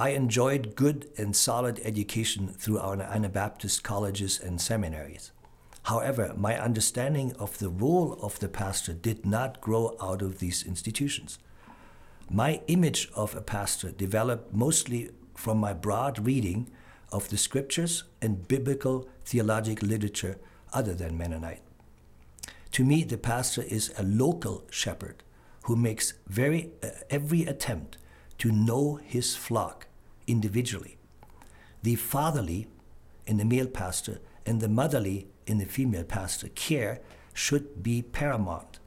I enjoyed good and solid education through our Anabaptist colleges and seminaries. However, my understanding of the role of the pastor did not grow out of these institutions. My image of a pastor developed mostly from my broad reading of the scriptures and biblical theological literature other than Mennonite. To me, the pastor is a local shepherd who makes every attempt to know his flock individually. The fatherly in the male pastor and the motherly in the female pastor care should be paramount.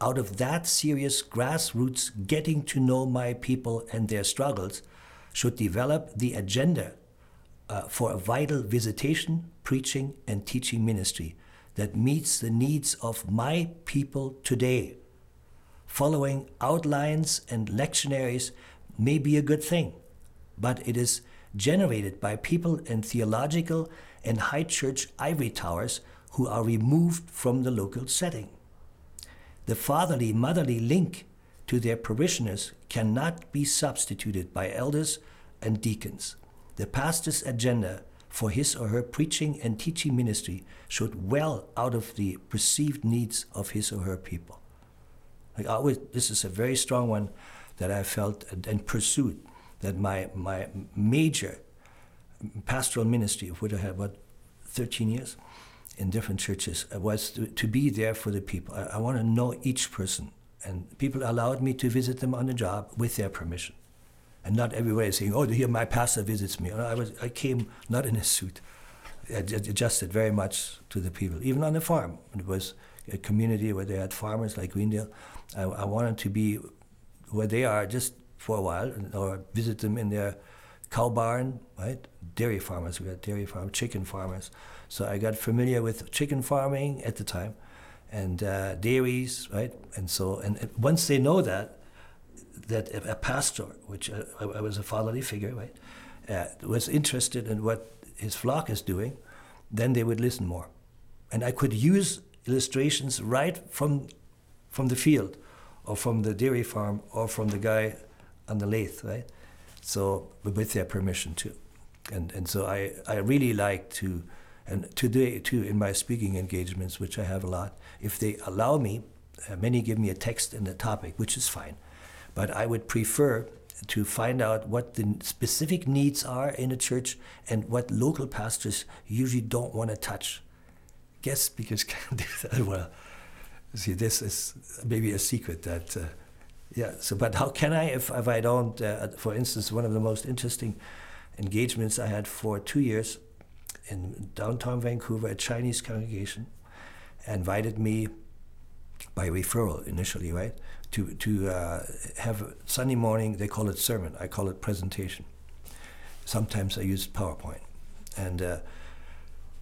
Out of that serious grassroots getting to know my people and their struggles should develop the agenda for a vital visitation, preaching, and teaching ministry that meets the needs of my people today. Following outlines and lectionaries may be a good thing, but it is generated by people in theological and high church ivory towers who are removed from the local setting. The fatherly, motherly link to their parishioners cannot be substituted by elders and deacons. The pastor's agenda for his or her preaching and teaching ministry should well out of the perceived needs of his or her people. This is a very strong one that I felt and pursued, that my major pastoral ministry, of which I had about 13 years in different churches, was to be there for the people. I want to know each person, and people allowed me to visit them on the job with their permission. And not everybody saying, "Oh, here my pastor visits me." I came not in a suit. I adjusted very much to the people. Even on the farm, it was a community where they had farmers like Greendale. I wanted to be where they are just for a while, or visit them in their cow barn, right? Dairy farmers, we had dairy farm, chicken farmers. So I got familiar with chicken farming at the time, and dairies, right? And once they know that a pastor, which I was a fatherly figure, right, was interested in what his flock is doing, then they would listen more. And I could use illustrations right from the field, or from the dairy farm, or from the guy on the lathe, right? So, with their permission too. And so I really like to, and today too, in my speaking engagements, which I have a lot, if they allow me, many give me a text and a topic, which is fine. But I would prefer to find out what the specific needs are in a church and what local pastors usually don't want to touch. Guest speakers can't do that well. See, this is maybe a secret that, but how can I if I don't, for instance, one of the most interesting engagements I had for 2 years in downtown Vancouver, a Chinese congregation invited me by referral initially, right? To have Sunday morning, they call it sermon, I call it presentation. Sometimes I use PowerPoint. And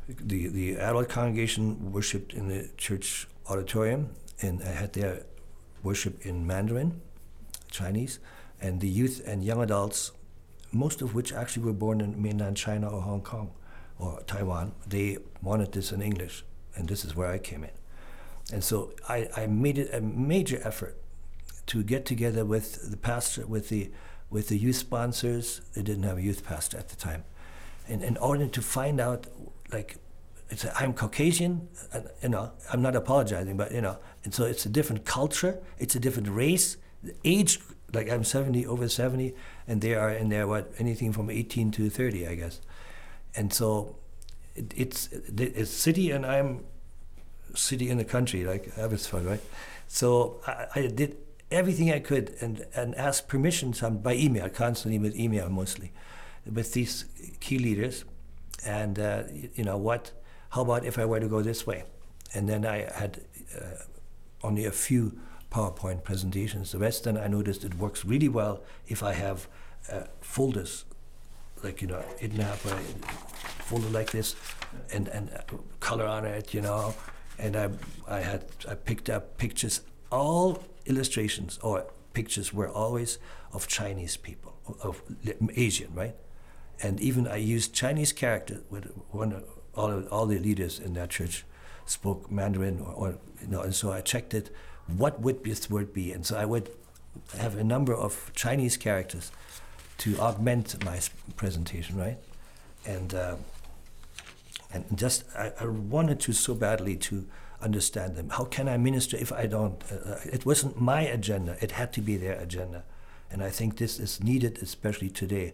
the adult congregation worshipped in the church auditorium, and I had their worship in Mandarin, Chinese, and the youth and young adults, most of which actually were born in mainland China or Hong Kong or Taiwan, they wanted this in English, and this is where I came in. And so I made it a major effort to get together with the pastor, with the youth sponsors. They didn't have a youth pastor at the time, and in order to find out, like, I'm Caucasian, I'm not apologizing, but and so it's a different culture, it's a different race, the age, like I'm over 70, and they are in there, anything from 18 to 30, I guess. And so it's city, and I'm city in the country, like Abbotsford, right? So I did everything I could and asked permission by email, constantly with email mostly, with these key leaders. And how about if I were to go this way? And then I had only a few PowerPoint presentations. The rest, then I noticed it works really well if I have folders, like, 8.5 folder like this, and color on it, And I picked up pictures. All illustrations or pictures were always of Chinese people, of Asian, right? And even I used Chinese character with all the leaders in that church spoke Mandarin, and so I checked it. What would this word be? And so I would have a number of Chinese characters to augment my presentation, right? And just I wanted to so badly to understand them. How can I minister if I don't? It wasn't my agenda. It had to be their agenda. And I think this is needed, especially today.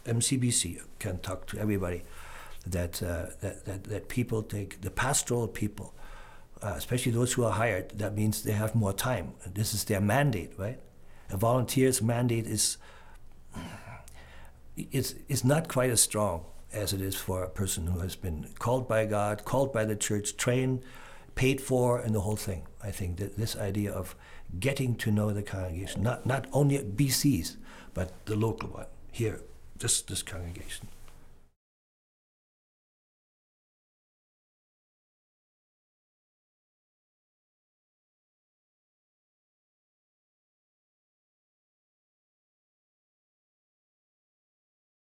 MCBC can talk to everybody that people take, the pastoral people, especially those who are hired, that means they have more time. This is their mandate, right? A volunteer's mandate is not quite as strong as it is for a person who has been called by God, called by the church, trained, paid for, and the whole thing. I think that this idea of getting to know the congregation, not only BC's, but the local one, here, this congregation.